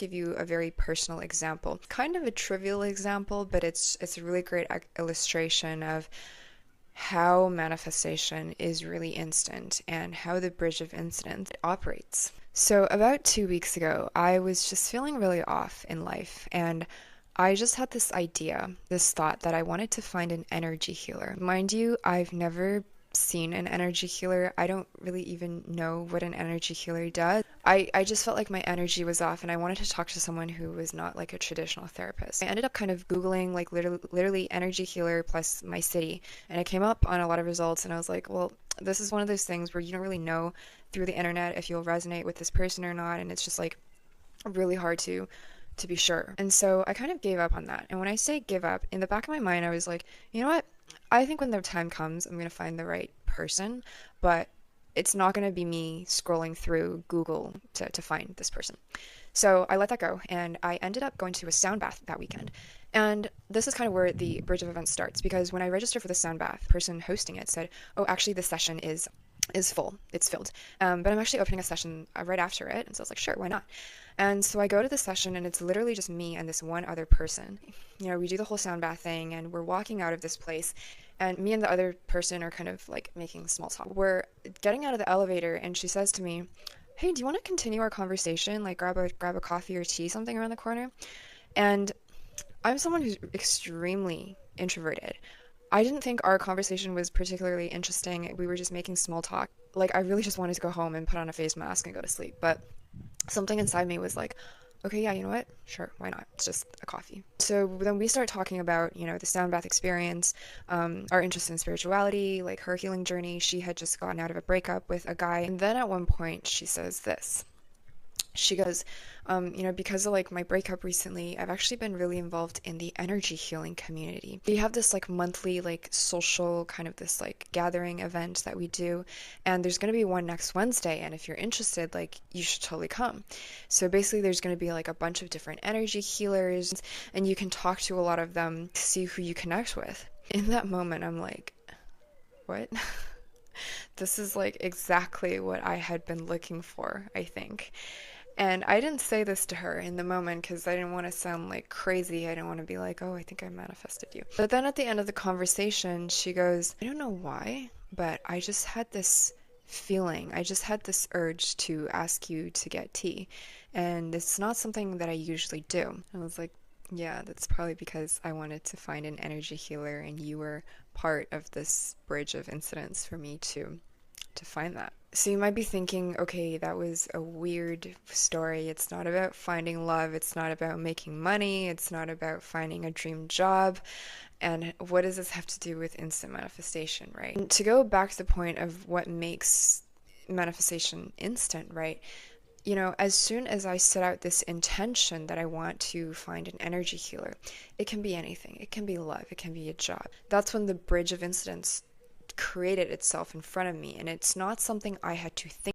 give you a very personal example. Kind of a trivial example, but it's a really great illustration of how manifestation is really instant and how the bridge of incident operates. So, about 2 weeks ago, I was just feeling really off in life, and I just had this idea, this thought that I wanted to find an energy healer. Mind you, I've never seen an energy healer. I don't really even know what an energy healer does. I just felt like my energy was off and I wanted to talk to someone who was not like a traditional therapist. I ended up kind of Googling like literally energy healer plus my city, and I came up on a lot of results, and I was like, well, this is one of those things where you don't really know through the internet if you'll resonate with this person or not, and it's just like really hard to be sure. And so I kind of gave up on that. And when I say give up, in the back of my mind, I was like, you know what? I think when the time comes, I'm going to find the right person, but it's not going to be me scrolling through Google to find this person. So I let that go, and I ended up going to a sound bath that weekend. And this is kind of where the bridge of events starts, because when I registered for the sound bath, the person hosting it said, oh, actually, the session is full. It's filled. But I'm actually opening a session right after it. And so I was like, sure, why not? And so I go to the session, and it's literally just me and this one other person. You know, we do the whole sound bath thing, and we're walking out of this place, and me and the other person are kind of like making small talk. We're getting out of the elevator, and she says to me, hey, do you want to continue our conversation? Like grab a coffee or tea, something around the corner? And I'm someone who's extremely introverted. I didn't think our conversation was particularly interesting. We were just making small talk. Like, I really just wanted to go home and put on a face mask and go to sleep. But something inside me was like, okay, yeah, you know what? Sure, why not? It's just a coffee. So then we start talking about, you know, the sound bath experience, our interest in spirituality, like her healing journey. She had just gotten out of a breakup with a guy. And then at one point, she says this. She goes, you know, because of like my breakup recently, I've actually been really involved in the energy healing community. We have this like monthly, like social kind of this like gathering event that we do, and there's going to be one next Wednesday. And if you're interested, like you should totally come. So basically, there's going to be like a bunch of different energy healers, and you can talk to a lot of them to see who you connect with. In that moment, I'm like, what? This is like exactly what I had been looking for, I think. And I didn't say this to her in the moment because I didn't want to sound like crazy. I didn't want to be like, oh, I think I manifested you. But then at the end of the conversation, she goes, I don't know why, but I just had this feeling. I just had this urge to ask you to get tea. And it's not something that I usually do. I was like, yeah, that's probably because I wanted to find an energy healer, and you were part of this bridge of incidents for me to find that. So you might be thinking, okay, that was a weird story. It's not about finding love. It's not about making money. It's not about finding a dream job. And what does this have to do with instant manifestation, right? And to go back to the point of what makes manifestation instant, right? You know, as soon as I set out this intention that I want to find an energy healer, it can be anything. It can be love. It can be a job. That's when the bridge of incidents created itself in front of me, and it's not something I had to think